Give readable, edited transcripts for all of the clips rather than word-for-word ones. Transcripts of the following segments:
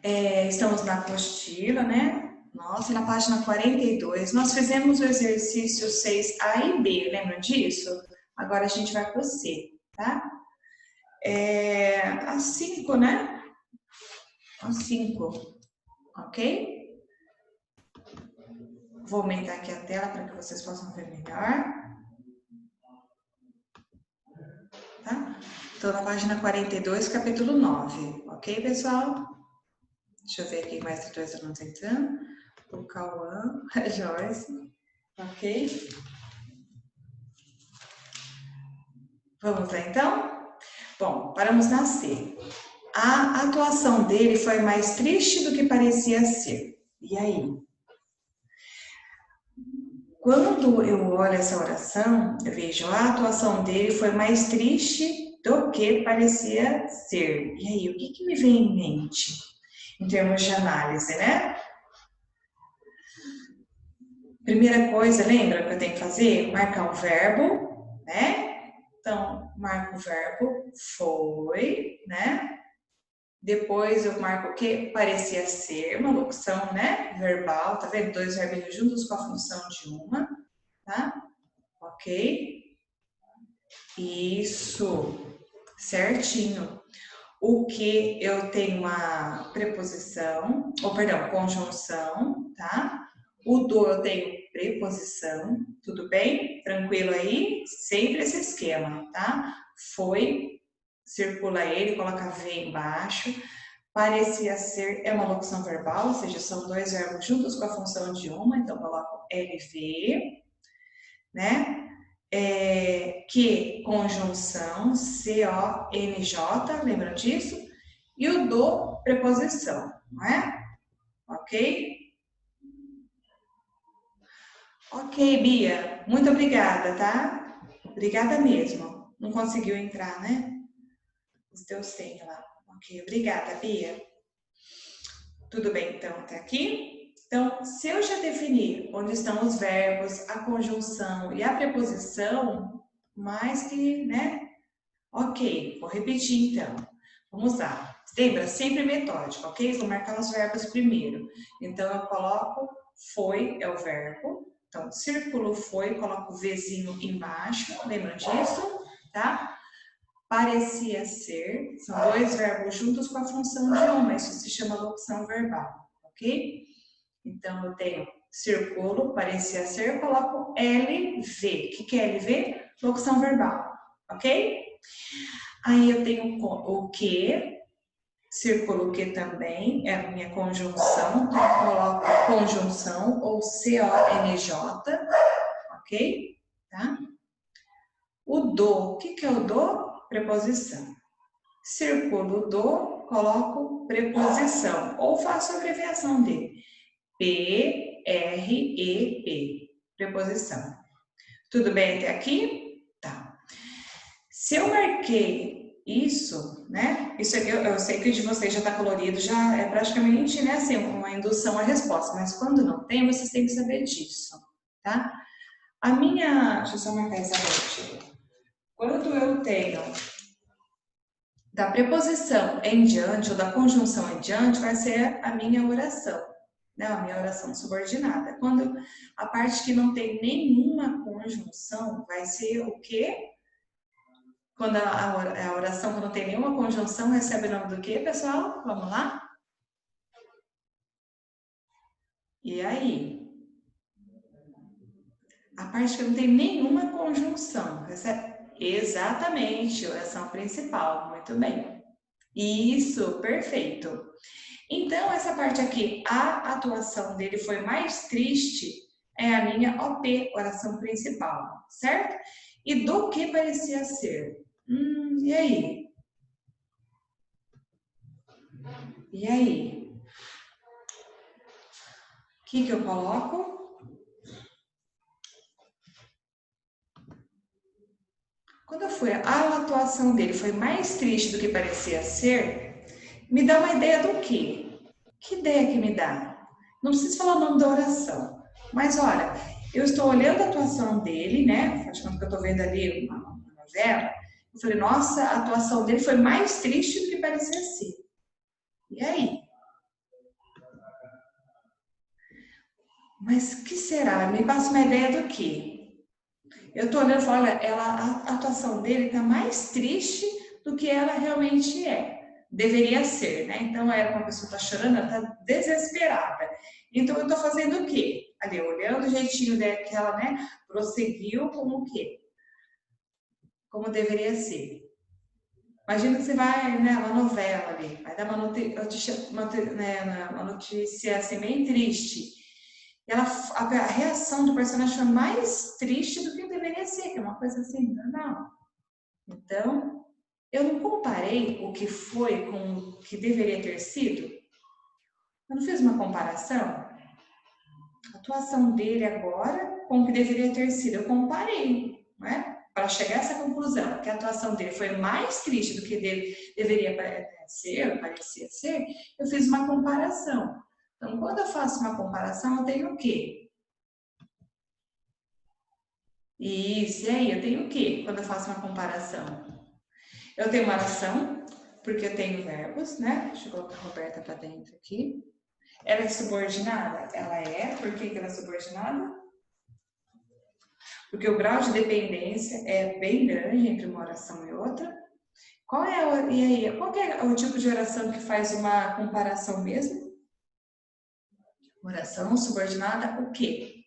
Estamos na apostila, né? Nossa, na página 42, nós fizemos o exercício 6A e B, lembra disso? Agora a gente vai para o C, tá? A 5, né? A 5, ok? Vou aumentar aqui a tela para que vocês possam ver melhor. Tá? Estou na página 42, capítulo 9, ok, pessoal? Deixa eu ver aqui mais de 2 alunos entrando. O Cauã, a Joyce, ok? Vamos lá, então? Bom, paramos na C. A atuação dele foi mais triste do que parecia ser. E aí? Quando eu olho essa oração, eu vejo a atuação dele foi mais triste do que parecia ser. E aí, o que me vem em mente? Em termos de análise, né? Primeira coisa, lembra que eu tenho que fazer? Marcar um verbo, né? Então, marco o verbo foi, né? Depois eu marco o que parecia ser, uma locução, né? Verbal, tá vendo? 2 verbos juntos com a função de uma, tá? Ok? Isso, certinho. O que eu tenho uma preposição, ou perdão, conjunção, tá? O do eu tenho preposição, tudo bem? Tranquilo aí? Sempre esse esquema, tá? Foi, circula ele, coloca V embaixo. Parecia ser, é uma locução verbal, ou seja, são 2 verbos juntos com a função de uma, então coloco LV, né? Que conjunção, C-O-N-J, lembra disso? E o do, preposição, não é? Ok? Ok, Bia, muito obrigada, tá? Obrigada mesmo. Não conseguiu entrar, né? Os teus tem lá. Ok, obrigada, Bia. Tudo bem, então, até aqui? Então, se eu já definir onde estão os verbos, a conjunção e a preposição, mais que, né? Ok, vou repetir então. Vamos lá. Lembra, sempre metódico, ok? Vou marcar os verbos primeiro. Então, eu coloco foi, é o verbo. Então, círculo foi, coloco o Vzinho embaixo, lembra disso? Tá? Parecia ser, são 2 verbos juntos com a função de uma, isso se chama locução verbal, ok? Então, eu tenho círculo, parecia ser, coloco LV. O que é LV? Locução verbal, ok? Aí eu tenho o que, círculo que também é a minha conjunção, então coloco conjunção ou C-O-N-J, ok? Tá? O do, o que é o do? Preposição. Círculo do, coloco preposição, ou faço a abreviação dele. P-R-E-P, preposição. Tudo bem até aqui? Tá. Se eu marquei isso, né? Isso aqui eu sei que o de vocês já está colorido, já é praticamente, né, assim, uma indução à resposta, mas quando não tem, vocês têm que saber disso, tá? A minha, deixa eu só marcar essa parte. Quando eu tenho da preposição em diante ou da conjunção em diante, vai ser a minha oração, né? A minha oração subordinada. Quando a parte que não tem nenhuma conjunção, vai ser o quê? Quando a oração, quando não tem nenhuma conjunção, recebe o nome do quê, pessoal? Vamos lá? E aí? A parte que não tem nenhuma conjunção, recebe? Exatamente, oração principal. Muito bem. Isso, perfeito. Então, essa parte aqui, a atuação dele foi mais triste, é a minha OP, oração principal, certo? E do que parecia ser? E aí? E aí? O que eu coloco? Quando eu fui, a atuação dele foi mais triste do que parecia ser, me dá uma ideia do quê? Que ideia que me dá? Não preciso falar o nome da oração, mas olha, eu estou olhando a atuação dele, né? Faz conta que eu estou vendo ali uma novela. Eu falei, nossa, a atuação dele foi mais triste do que parecia ser. E aí? Mas o que será? Me passa uma ideia do quê? Eu tô olhando e falo, olha, a atuação dele tá mais triste do que ela realmente é. Deveria ser, né? Então, era uma pessoa que tá chorando, ela tá desesperada. Então, eu tô fazendo o quê? Ali, olhando o jeitinho dela, que ela, né, prosseguiu como o quê? Como deveria ser. Imagina que você vai, né, uma novela ali, vai dar uma notícia assim, bem triste. A reação do personagem foi mais triste do que deveria ser, que é uma coisa assim, não. Então, eu não comparei o que foi com o que deveria ter sido. Eu não fiz uma comparação. A atuação dele agora com o que deveria ter sido. Eu comparei, não é? Para chegar a essa conclusão, que a atuação dele foi mais triste do que deveria ser, parecia ser, eu fiz uma comparação. Então, quando eu faço uma comparação, eu tenho o quê? Isso, e aí, eu tenho o quê quando eu faço uma comparação? Eu tenho uma oração, porque eu tenho verbos, né? Deixa eu colocar a Roberta para dentro aqui. Ela é subordinada? Ela é. Por que ela é subordinada? Porque o grau de dependência é bem grande entre uma oração e outra. Qual é o tipo de oração que faz uma comparação mesmo? Oração subordinada o quê?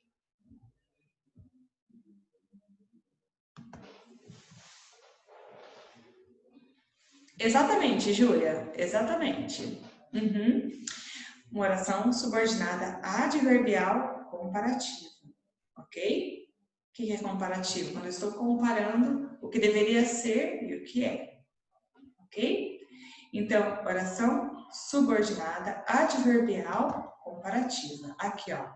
Exatamente, Júlia. Exatamente. Uhum. Uma oração subordinada adverbial comparativa. Ok? O que é comparativo? Quando eu estou comparando o que deveria ser e o que é. Ok? Então, oração subordinada adverbial comparativa. Aqui, ó.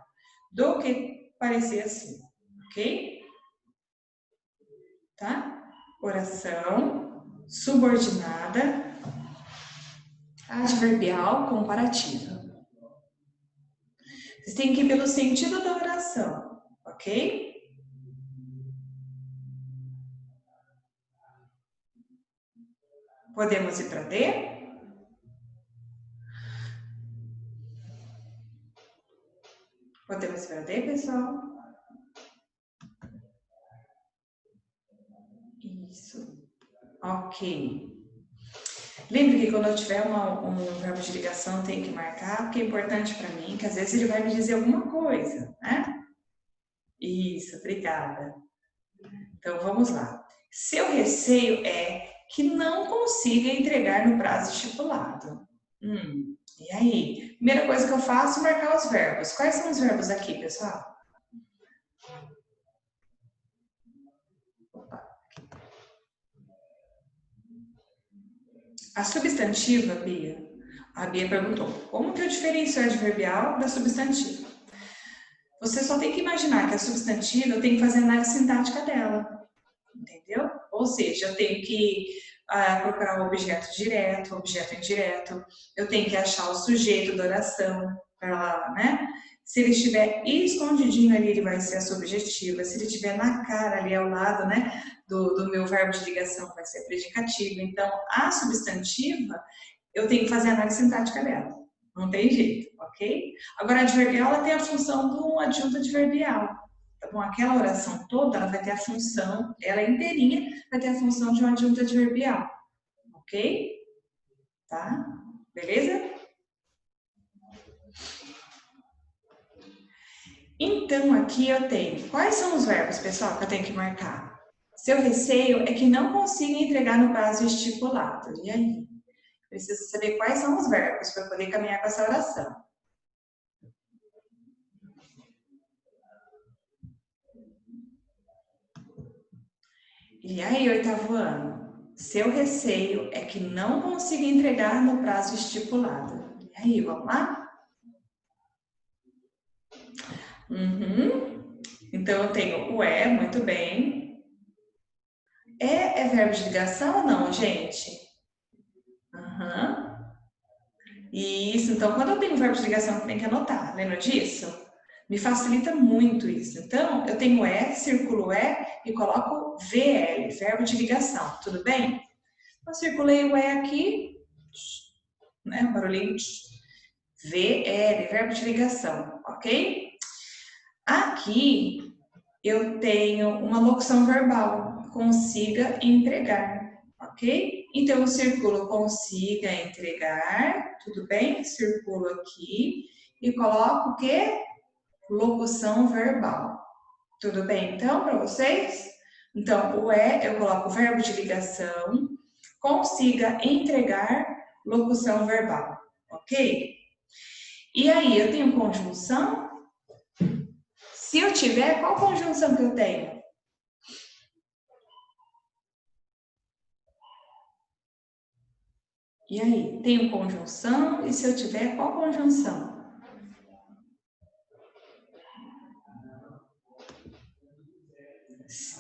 Do que parecia assim. Ok? Tá? Oração subordinada adverbial comparativa. Vocês têm que ir pelo sentido da oração. Ok? Podemos ir para D? Podemos ir para D, pessoal? Isso. Ok. Lembre que quando eu tiver um verbo de ligação, tem que marcar, porque é importante para mim, que às vezes ele vai me dizer alguma coisa, né? Isso, obrigada. Então, vamos lá. Seu receio é que não consiga entregar no prazo estipulado. E aí? Primeira coisa que eu faço é marcar os verbos. Quais são os verbos aqui, pessoal? A substantiva, Bia. A Bia perguntou, como que eu diferencio o adverbial da substantiva? Você só tem que imaginar que a substantiva eu tenho que fazer a análise sintática dela, entendeu? Ou seja, eu tenho que procurar o objeto direto, o objeto indireto, eu tenho que achar o sujeito da oração, né? Se ele estiver escondidinho ali, ele vai ser a subjetiva. Se ele estiver na cara ali ao lado, né, do meu verbo de ligação, vai ser a predicativa. Então, a substantiva, eu tenho que fazer a análise sintática dela. Não tem jeito, ok? Agora, a adverbial, ela tem a função do adjunto adverbial. Tá bom? Aquela oração toda, ela vai ter a função, ela inteirinha vai ter a função de um adjunto adverbial. Ok? Tá? Beleza? Então, aqui eu tenho. Quais são os verbos, pessoal, que eu tenho que marcar? Seu receio é que não consiga entregar no prazo estipulado. E aí? Preciso saber quais são os verbos para poder caminhar com essa oração. E aí, oitavo ano? Seu receio é que não consiga entregar no prazo estipulado. E aí, vamos lá? Então, eu tenho o é, muito bem. É verbo de ligação ou não, gente? Isso, então, quando eu tenho verbo de ligação, eu tenho que anotar. Lembra disso? Me facilita muito isso. Então, eu tenho é, circulo é e coloco VL, verbo de ligação. Tudo bem? Então, circulei o é aqui, né? Barulhinho. VL, verbo de ligação, ok? Aqui eu tenho uma locução verbal, consiga entregar, ok? Então eu circulo consiga entregar, tudo bem? Circulo aqui e coloco o quê? Locução verbal. Tudo bem então para vocês? Então o eu coloco o verbo de ligação, consiga entregar, locução verbal, ok? E aí, eu tenho conjunção? Se eu tiver, qual conjunção que eu tenho? E aí, tenho conjunção? E se eu tiver, qual conjunção?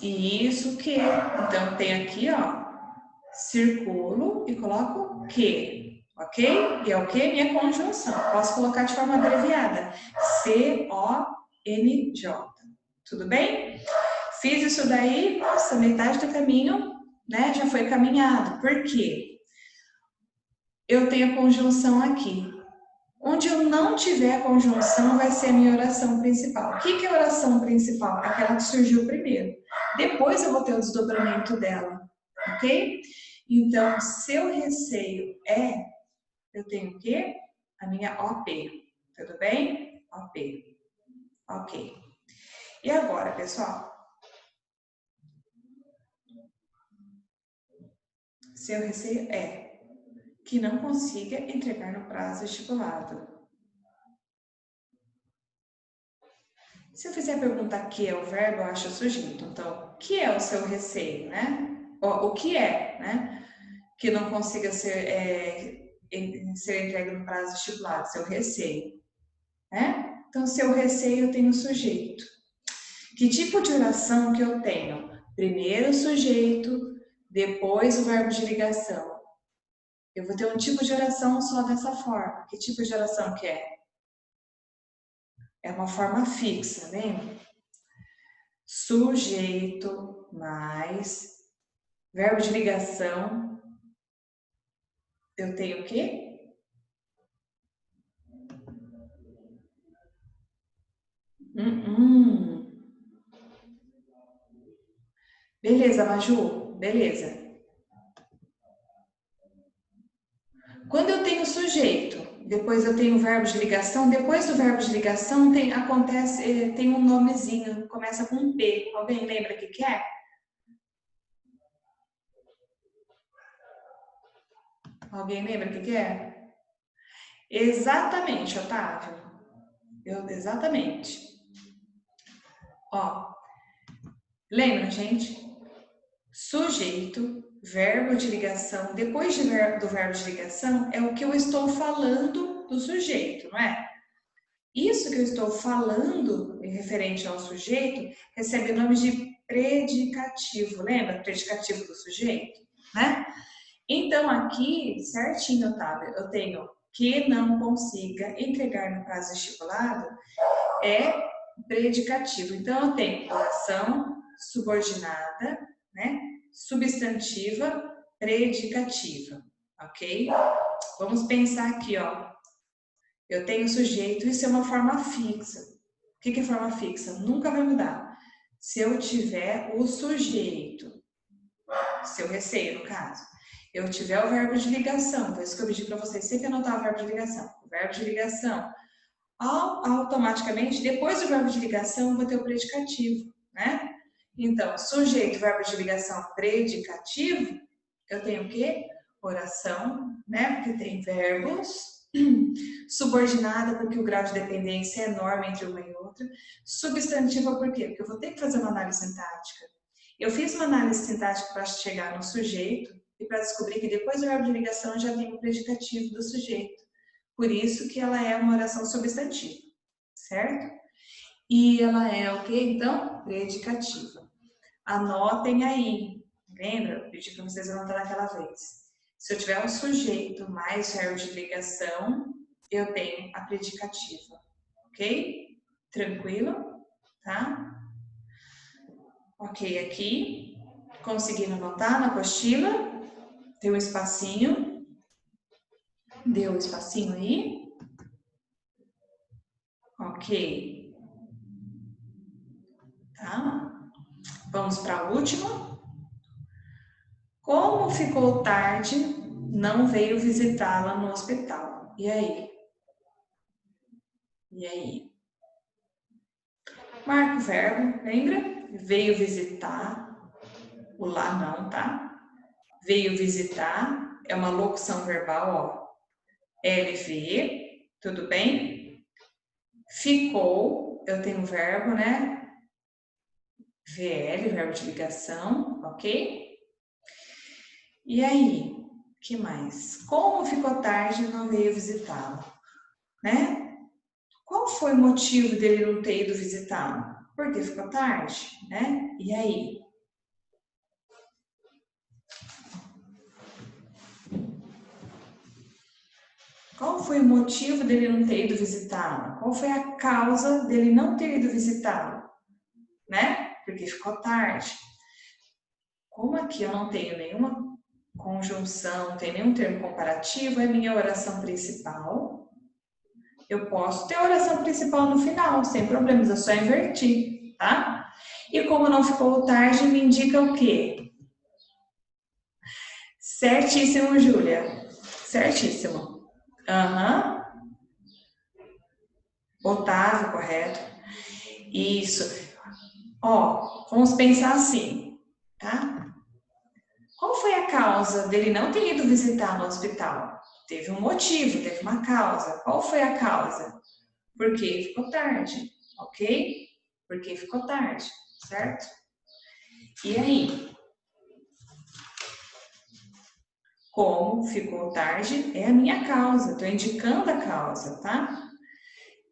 Isso que. Então, tem aqui, ó, circulo e coloco que, ok? E é o que? Minha conjunção. Posso colocar de forma abreviada. C-O-N-J. Tudo bem? Fiz isso daí, nossa, metade do caminho, né, já foi caminhado. Por quê? Eu tenho a conjunção aqui. Onde eu não tiver a conjunção, vai ser a minha oração principal. O que é a oração principal? Aquela que surgiu primeiro. Depois eu vou ter o desdobramento dela, ok? Então, seu receio é, eu tenho o quê? A minha OP, tudo bem? OP, ok. E agora, pessoal? Seu receio é que não consiga entregar no prazo estipulado. Se eu fizer a pergunta que é o verbo, eu acho o sujeito. Então, que é o seu receio, né? O que é, né? Que não consiga ser entregue no prazo estipulado, seu receio, né? Então, seu receio eu tenho o sujeito. Que tipo de oração que eu tenho? Primeiro o sujeito, depois o verbo de ligação. Eu vou ter um tipo de oração só dessa forma. Que tipo de oração que é? É uma forma fixa, lembra? Sujeito mais verbo de ligação. Eu tenho o quê? Beleza, Maju. Beleza. Quando eu tenho sujeito, depois eu tenho o verbo de ligação, depois do verbo de ligação tem um nomezinho, começa com um P. Alguém lembra o que é? Alguém lembra o que é? Exatamente, Otávio. Exatamente. Ó, lembra, gente? Sujeito, verbo de ligação, depois do verbo de ligação é o que eu estou falando do sujeito, não é? Isso que eu estou falando, referente ao sujeito, recebe o nome de predicativo. Lembra? Predicativo do sujeito, né? Então, aqui, certinho, Otávio, eu tenho que não consiga entregar no prazo estipulado é predicativo. Então, eu tenho oração subordinada, né? Substantiva, predicativa, ok? Vamos pensar aqui, ó. Eu tenho sujeito, isso é uma forma fixa. O que é forma fixa? Nunca vai mudar. Se eu tiver o sujeito, seu receio, no caso, eu tiver o verbo de ligação, por isso que eu pedi para vocês sempre anotar o verbo de ligação. O verbo de ligação, automaticamente, depois do verbo de ligação, eu vou ter o predicativo, né? Então, sujeito, verbo de ligação, predicativo, eu tenho o quê? Oração, né? Porque tem verbos. Subordinada, porque o grau de dependência é enorme entre uma e outra. Substantiva, por quê? Porque eu vou ter que fazer uma análise sintática. Eu fiz uma análise sintática para chegar no sujeito e para descobrir que depois do verbo de ligação eu já tenho o predicativo do sujeito. Por isso que ela é uma oração substantiva, certo? E ela é o que, então? Predicativa. Anotem aí. Lembra? Eu pedi para vocês anotarem aquela vez. Se eu tiver um sujeito mais verbo de ligação, eu tenho a predicativa. Ok? Tranquilo? Tá? Ok, aqui. Conseguindo anotar na apostila? Tem um espacinho. Deu um espacinho aí? Ok. tá? Vamos para a última. Como ficou tarde, não veio visitá-la no hospital. E aí? E aí? Marca o verbo, lembra? Veio visitar. O lá não, tá? Veio visitar é uma locução verbal, ó. LV, tudo bem? Ficou, eu tenho um verbo, né? VL, verbo de ligação, ok? E aí, que mais? Como ficou tarde e não veio visitá-lo, né? Qual foi o motivo dele não ter ido visitá-lo? Porque ficou tarde, né? E aí? Qual foi o motivo dele não ter ido visitá-lo? Qual foi a causa dele não ter ido visitá-lo? Né? Porque ficou tarde. Como aqui eu não tenho nenhuma conjunção, não tem nenhum termo comparativo, é minha oração principal. Eu posso ter a oração principal no final, sem problemas, é só invertir, tá? E como não ficou tarde, me indica o quê? Certíssimo, Júlia. Certíssimo. Aham. Otávio, correto. Isso. Ó, vamos pensar assim, tá? Qual foi a causa dele não ter ido visitar no hospital? Teve um motivo, teve uma causa. Qual foi a causa? Porque ficou tarde, ok? Porque ficou tarde, certo? E aí? Como ficou tarde é a minha causa, estou indicando a causa, tá?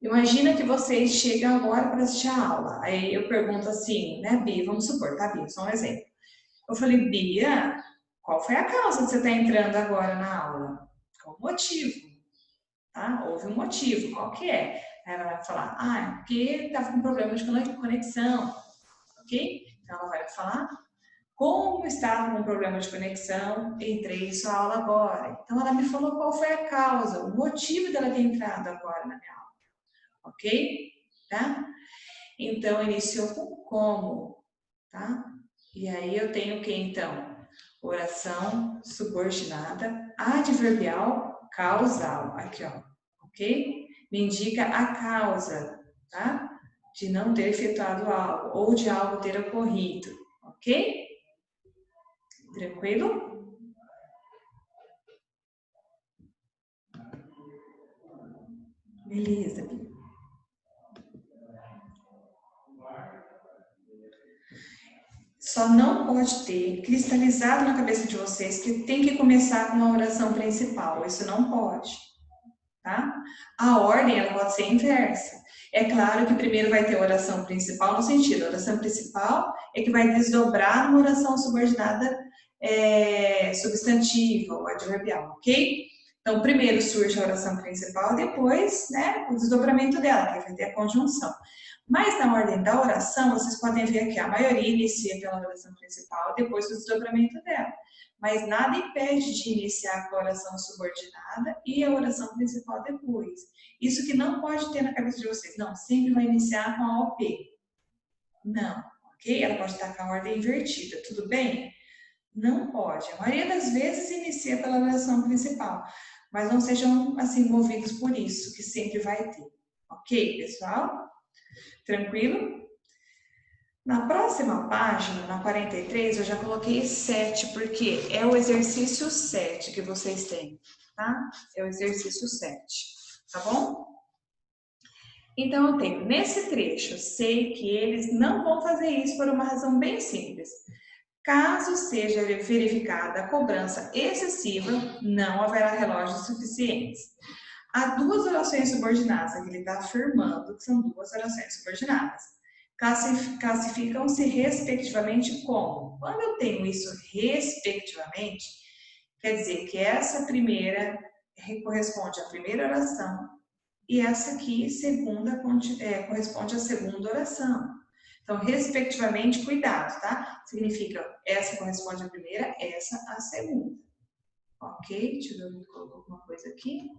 Imagina que vocês chegam agora para assistir a aula. Aí eu pergunto assim, né, Bia? Vamos supor, tá, Bia? Só um exemplo. Eu falei, Bia, qual foi a causa de você estar entrando agora na aula? Qual o motivo? Tá? Houve um motivo, qual que é? Aí ela vai falar, é porque estava com problema de conexão, ok? Então ela vai falar, como estava com problema de conexão, entrei em sua aula agora. Então ela me falou qual foi a causa, o motivo dela ter entrado agora na minha aula, ok? Tá? Então iniciou com como, tá? E aí eu tenho o que então? Oração subordinada, adverbial, causal. Aqui, ó. Ok? Me indica a causa, tá? De não ter efetuado algo ou de algo ter ocorrido. Ok? Tranquilo? Beleza. Só não pode ter cristalizado na cabeça de vocês que tem que começar com a oração principal. Isso não pode, tá? A ordem ela pode ser inversa. É claro que primeiro vai ter a oração principal no sentido, a oração principal é que vai desdobrar numa oração subordinada substantiva ou adverbial, ok? Então, primeiro surge a oração principal, depois, né, o desdobramento dela, que vai ter a conjunção. Mas na ordem da oração, vocês podem ver que a maioria inicia pela oração principal, depois o desdobramento dela. Mas nada impede de iniciar com a oração subordinada e a oração principal depois. Isso que não pode ter na cabeça de vocês. Não, sempre vai iniciar com a OP. Não, ok? Ela pode estar com a ordem invertida, tudo bem? Não pode. A maioria das vezes inicia pela oração principal. Mas não sejam, assim, movidos por isso, que sempre vai ter. Ok, pessoal? Tranquilo? Na próxima página, na 43, eu já coloquei 7, porque é o exercício 7 que vocês têm, tá? É o exercício 7, tá bom? Então, eu tenho nesse trecho, sei que eles não vão fazer isso por uma razão bem simples. Caso seja verificada a cobrança excessiva, não haverá relógios suficientes. Há duas orações subordinadas, aqui ele está afirmando que são duas orações subordinadas. Classificam-se respectivamente como? Quando eu tenho isso respectivamente, quer dizer que essa primeira corresponde à primeira oração e essa aqui, segunda, corresponde à segunda oração. Então, respectivamente, cuidado, tá? Significa, essa corresponde à primeira, essa à segunda. Ok? Deixa eu ver se colocou alguma coisa aqui.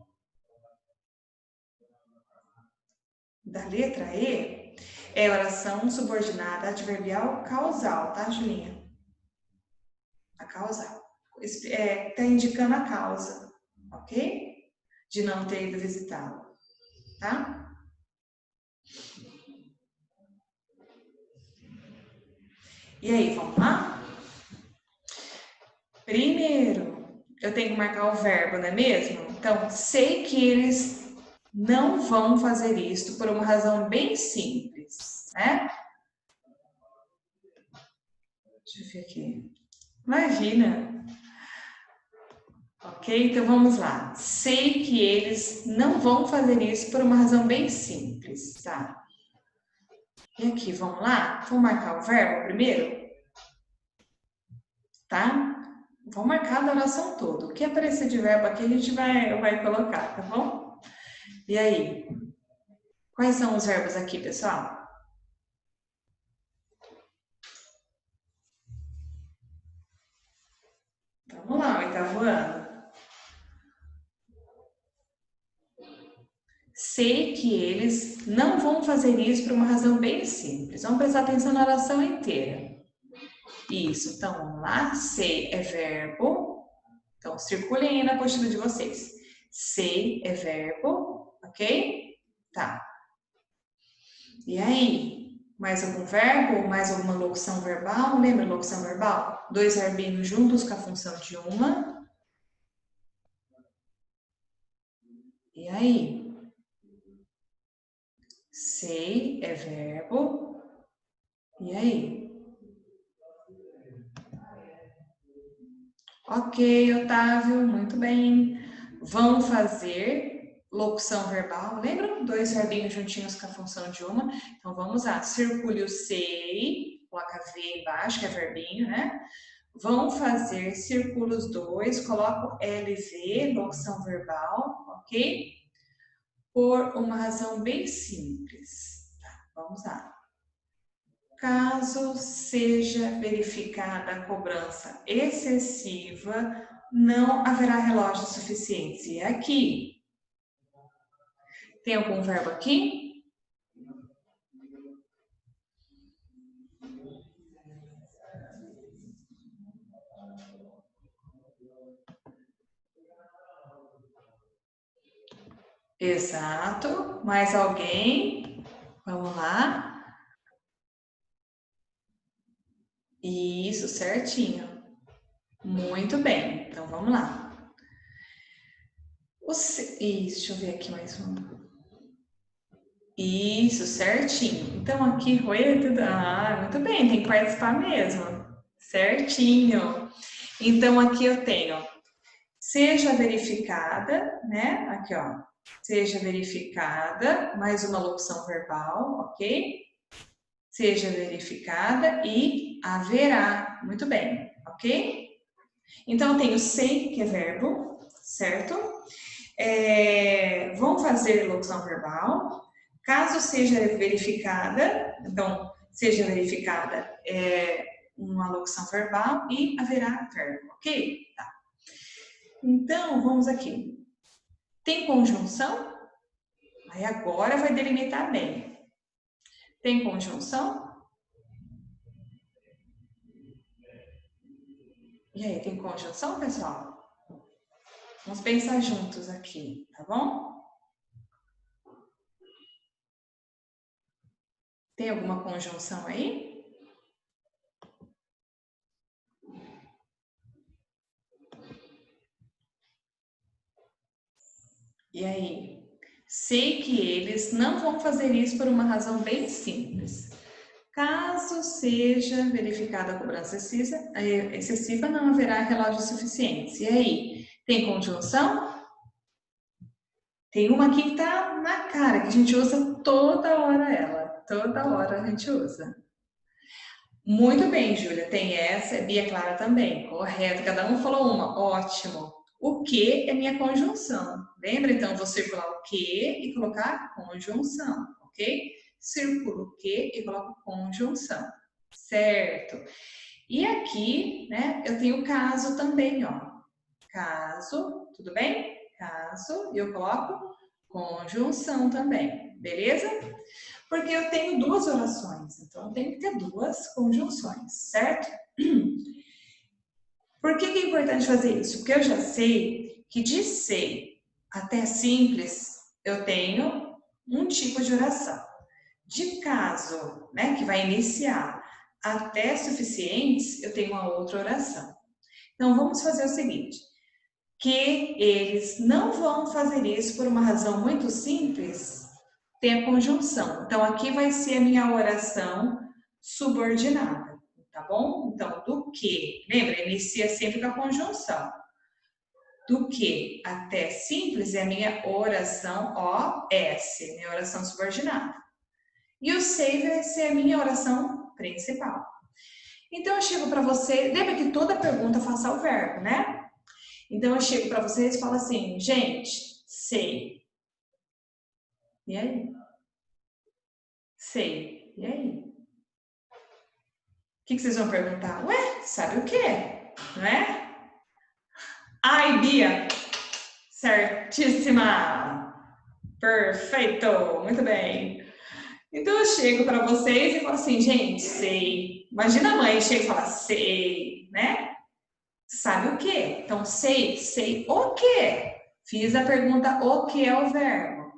Da letra E, É oração subordinada adverbial causal, tá, Julinha? A causal. Tá indicando a causa, ok? De não ter ido visitá-lo, tá? E aí, vamos lá? Primeiro, eu tenho que marcar o verbo, não é mesmo? Então, sei que eles não vão fazer isto por uma razão bem simples, né? Deixa eu ver aqui. Imagina. Ok? Então, vamos lá. Sei que eles não vão fazer isso por uma razão bem simples, tá? E aqui, vamos lá? Vou marcar o verbo primeiro? Tá? Vou marcar a oração toda. O que aparecer de verbo aqui, a gente vai colocar, tá bom? E aí? Quais são os verbos aqui, pessoal? Vamos lá, oitavo ano. Sei que eles não vão fazer isso por uma razão bem simples. Vamos prestar atenção na oração inteira. Isso, então vamos lá. Sei é verbo. Então, circulem aí na apostila de vocês. Sei é verbo, ok? Tá. E aí? Mais algum verbo? Mais alguma locução verbal? Lembra locução verbal? Dois verbinhos juntos com a função de uma. E aí? Sei é verbo. E aí? Ok, Otávio, muito bem. Vão fazer locução verbal. Lembra? Dois verbinhos juntinhos com a função de uma. Então vamos lá. Circule o sei, coloca V embaixo, que é verbinho, né? Vão fazer, circula os dois, coloco LV, locução verbal, ok? Por uma razão bem simples. Tá, vamos lá. Caso seja verificada a cobrança excessiva, não haverá relógio suficiente. E aqui, tem algum verbo aqui? Exato. Mais alguém? Vamos lá. Isso, certinho. Muito bem. Então, vamos lá. Isso, deixa eu ver aqui mais um. Isso, certinho. Então, aqui, oi, tudo. Ah, muito bem, tem que participar mesmo. Certinho. Então, aqui eu tenho, seja verificada, né? Aqui, ó. Seja verificada, mais uma locução verbal, ok? Seja verificada e haverá. Muito bem, ok? Então, eu tenho sei, que é verbo, certo? Vão fazer locução verbal. Caso seja verificada, então, seja verificada uma locução verbal e haverá verbo, ok? Tá. Então, vamos aqui. Tem conjunção? Aí agora vai delimitar bem. Tem conjunção? E aí, tem conjunção, pessoal? Vamos pensar juntos aqui, tá bom? Tem alguma conjunção aí? E aí? Sei que eles não vão fazer isso por uma razão bem simples. Caso seja verificada a cobrança excessiva, não haverá relógio suficiente. E aí? Tem conjunção? Tem uma aqui que tá na cara, que a gente usa toda hora ela. Toda hora a gente usa. Muito bem, Júlia. Tem essa, Bia Clara também. Correto. Cada um falou uma. Ótimo. O que é minha conjunção? Lembra? Então, vou circular o que e colocar conjunção, ok? Circulo o que e coloco conjunção. Certo. E aqui, né, eu tenho caso também, ó. Caso, tudo bem? Caso, e eu coloco conjunção também, beleza? Porque eu tenho duas orações, então eu tenho que ter duas conjunções, certo? Por que é importante fazer isso? Porque eu já sei que de sei até simples eu tenho um tipo de oração. De caso, né, que vai iniciar até suficientes, eu tenho uma outra oração. Então vamos fazer o seguinte, que eles não vão fazer isso por uma razão muito simples, tem a conjunção. Então aqui vai ser a minha oração subordinada, tá bom? Então do que, lembra, inicia sempre com a conjunção. Do que até simples é a minha oração OS, minha oração subordinada. E o sei vai ser a minha oração principal. Então eu chego para você, lembra que toda pergunta faça o verbo, né? Então eu chego para vocês e falo assim, gente, sei. E aí? Sei. E aí? O que vocês vão perguntar? Ué, sabe o quê? Não é? Ai, Bia! Certíssima! Perfeito! Muito bem. Então eu chego para vocês e falo assim, gente, sei. Imagina a mãe chega e fala, sei, né? Sabe o quê? Então, sei o quê? Fiz a pergunta, o que é o verbo?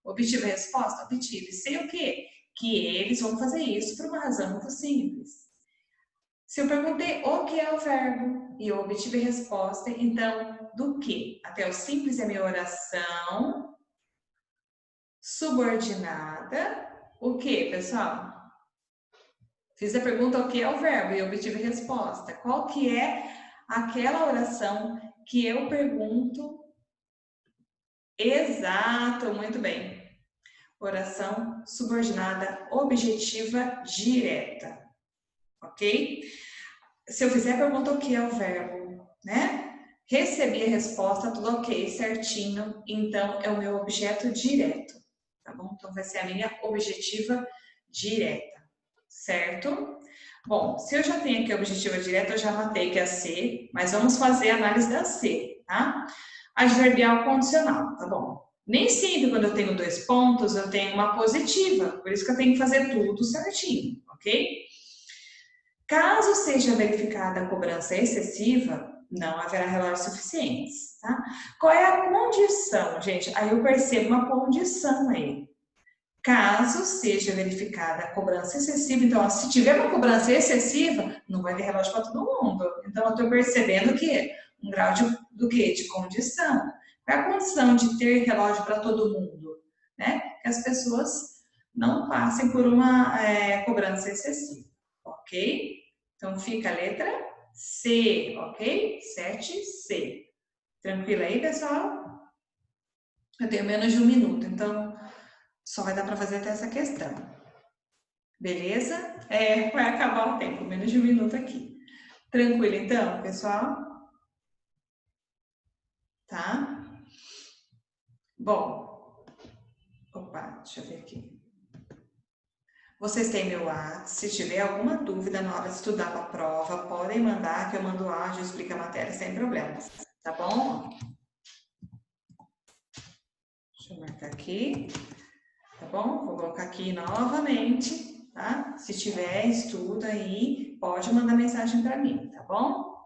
Obtive a resposta? Obtive. Sei o quê? Que eles vão fazer isso por uma razão muito simples. Se eu perguntei o que é o verbo e eu obtive a resposta, então, do que? Até o simples é minha oração subordinada. O que, pessoal? Fiz a pergunta o que é o verbo e obtive a resposta. Qual que é aquela oração que eu pergunto? Exato, muito bem. Oração subordinada objetiva direta, ok? Se eu fizer a pergunta o que é o verbo, né? Recebi a resposta, tudo ok, certinho, então é o meu objeto direto, tá bom? Então vai ser a minha objetiva direta, certo? Bom, se eu já tenho aqui a objetiva direta, eu já anotei que é a C, mas vamos fazer a análise da C, tá? Adverbial condicional, tá bom? Nem sempre quando eu tenho 2 pontos, eu tenho uma positiva, por isso que eu tenho que fazer tudo certinho, ok? Caso seja verificada a cobrança excessiva, não haverá relógios suficientes, tá? Qual é a condição, gente? Aí eu percebo uma condição aí. Caso seja verificada a cobrança excessiva, então, se tiver uma cobrança excessiva, não vai ter relógio para todo mundo. Então, eu estou percebendo que um grau do quê? De condição. Qual é a condição de ter relógio para todo mundo? Né? Que as pessoas não passem por uma cobrança excessiva, ok? Então, fica a letra C, ok? 7C. Tranquilo aí, pessoal? Eu tenho menos de 1 minuto, então só vai dar para fazer até essa questão. Beleza? Vai acabar o tempo, menos de 1 minuto aqui. Tranquilo então, pessoal? Tá? Bom. Opa, deixa eu ver aqui. Vocês têm meu WhatsApp. Se tiver alguma dúvida na hora de estudar para a prova, podem mandar que eu mando áudio e explico a matéria sem problemas. Tá bom? Deixa eu marcar aqui. Tá bom? Vou colocar aqui novamente, tá? Se tiver estudo aí, pode mandar mensagem para mim, tá bom?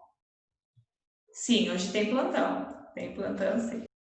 Sim, hoje tem plantão. Tem plantão, sim.